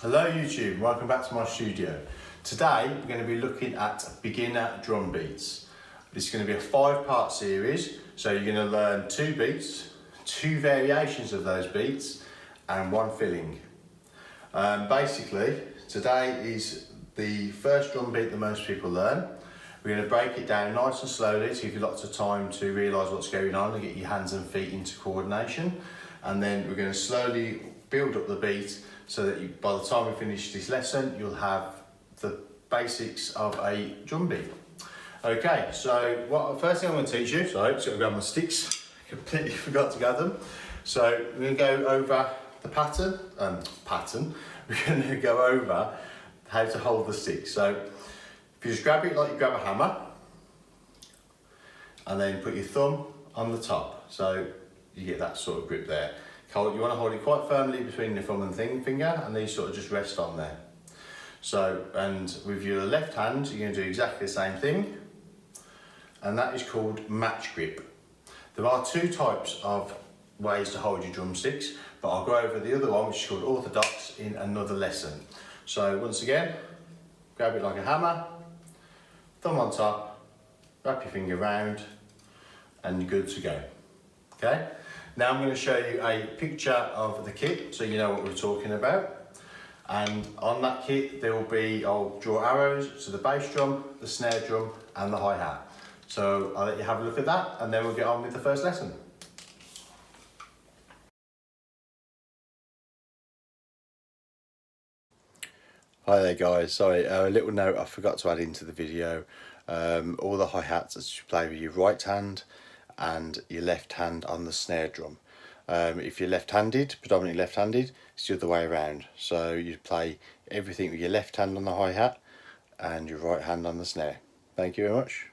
Hello YouTube, welcome back to my studio. Today we're going to be looking at beginner drum beats. This is going to be a 5-part series, so you're going to learn 2 beats, 2 variations of those beats and 1 filling. Basically, today is the first drum beat that most people learn. We're going to break it down nice and slowly to give you lots of time to realise what's going on and get your hands and feet into coordination. And then we're going to slowly build up the beat so that by the time we finish this lesson, you'll have the basics of a drum beat. Okay, so first thing I'm going to teach you, sorry, just got to grab my sticks, completely forgot to grab them. So we're going to go over the pattern, we're going to go over how to hold the stick. So if you just grab it like you grab a hammer, and then put your thumb on the top, so you get that sort of grip there. You want to hold it quite firmly between the thumb and finger, and these sort of just rest on there. So, and with your left hand, you're going to do exactly the same thing, and that is called match grip. There are 2 types of ways to hold your drumsticks, but I'll go over the other one, which is called orthodox, in another lesson. So once again, grab it like a hammer, thumb on top, wrap your finger round, and you're good to go. Okay? Now I'm going to show you a picture of the kit so you know what we're talking about. And on that kit there will be, I'll draw arrows to the bass drum, the snare drum and the hi-hat. So I'll let you have a look at that and then we'll get on with the first lesson. Hi there guys, sorry, a little note I forgot to add into the video. All the hi-hats as you play with your right hand and your left hand on the snare drum. If you're left-handed, predominantly left-handed, it's the other way around. So you play everything with your left hand on the hi-hat and your right hand on the snare. Thank you very much.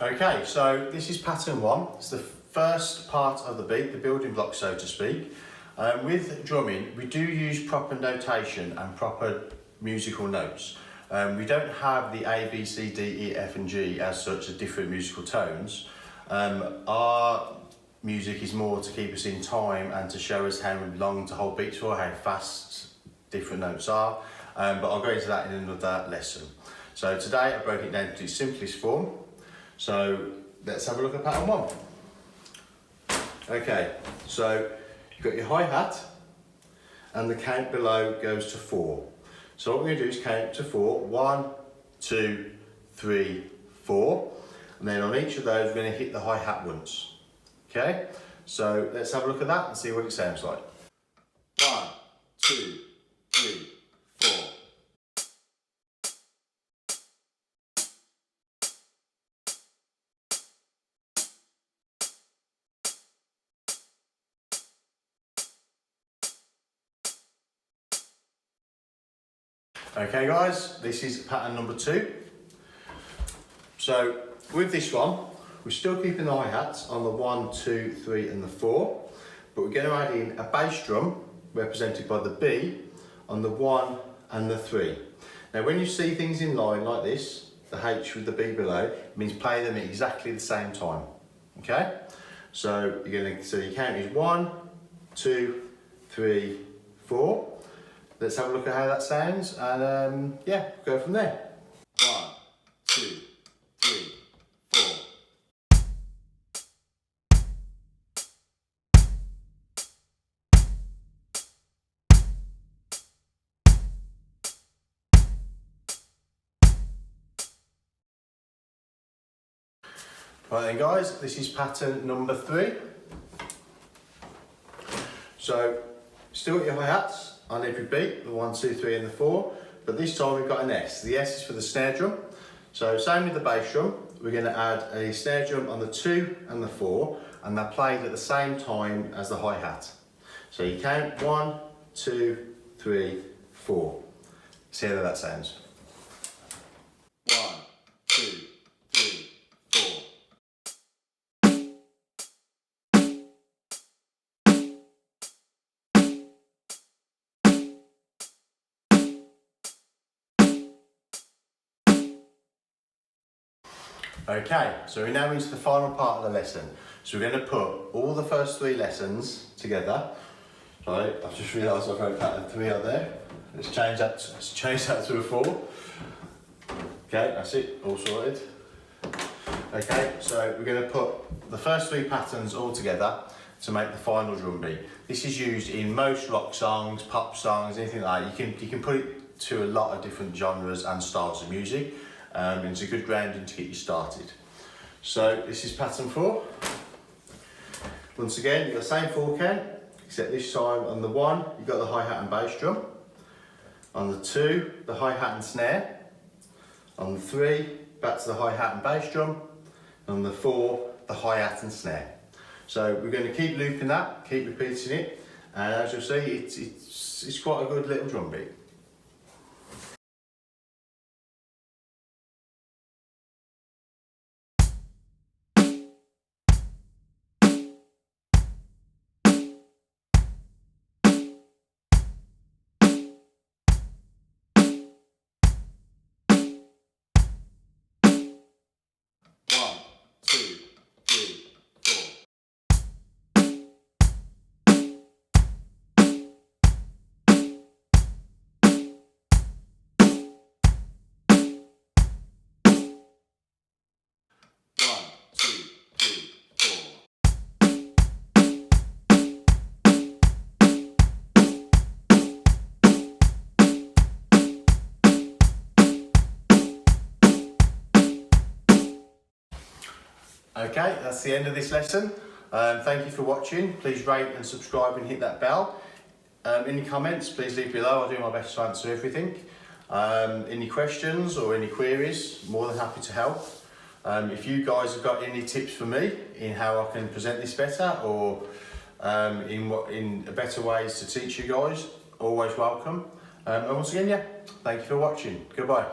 Okay, so this is pattern 1. It's the first part of the beat, the building block so to speak. With drumming, we do use proper notation and proper musical notes. We don't have the A, B, C, D, E, F and G as such as different musical tones. Our music is more to keep us in time and to show us how long to hold beats for, how fast different notes are, but I'll go into that in another lesson. So today I broke it down to its simplest form. So let's have a look at pattern 1. Okay, so you've got your hi-hat and the count below goes to 4. So what we're going to do is count to 4. 1, 2, 3, 4. And then on each of those we're going to hit the hi-hat once. Okay? So let's have a look at that and see what it sounds like. 1, 2, 3, 4. Okay guys, this is pattern number 2. So with this one, we're still keeping the hi-hats on the 1, 2, 3 and the 4, but we're going to add in a bass drum represented by the B on the 1 and the 3. Now when you see things in line like this, the H with the B below, it means play them at exactly the same time. Okay? So your count is 1, 2, 3, 4. Let's have a look at how that sounds and yeah, go from there. 1, 2, 3, 4. Right then guys, this is pattern number 3. So still got your hi-hats on every beat, the 1, 2, 3 and the 4, but this time we've got an S. The S is for the snare drum. So same with the bass drum, we're going to add a snare drum on the 2 and the 4 and they're played at the same time as the hi-hat. So you count 1, 2, 3, 4. See how that sounds. 1, 2, 3, 4. Okay, so we're now into the final part of the lesson. So we're going to put all the first 3 lessons together, Sorry, I've just realised I've wrote pattern 3 on there. Let's change that to a 4. Okay, that's it, all sorted. Okay, so we're going to put the first 3 patterns all together to make the final drum beat. This is used in most rock songs, pop songs, anything like that. You can put it to a lot of different genres and styles of music. And it's a good grounding to get you started. So this is pattern 4. Once again, you've got the same 4 count, except this time on the 1, you've got the hi-hat and bass drum. On the 2, the hi-hat and snare. On the 3, back to the hi-hat and bass drum. And on the 4, the hi-hat and snare. So we're going to keep looping that, keep repeating it, and as you'll see, it's quite a good little drum beat. Okay, that's the end of this lesson. Thank you for watching. Please rate and subscribe and hit that bell. Any comments, please leave below. I'll do my best to answer everything. Any questions or any queries, more than happy to help. If you guys have got any tips for me in how I can present this better, or in better ways to teach you guys, always welcome. And once again, yeah, thank you for watching. Goodbye.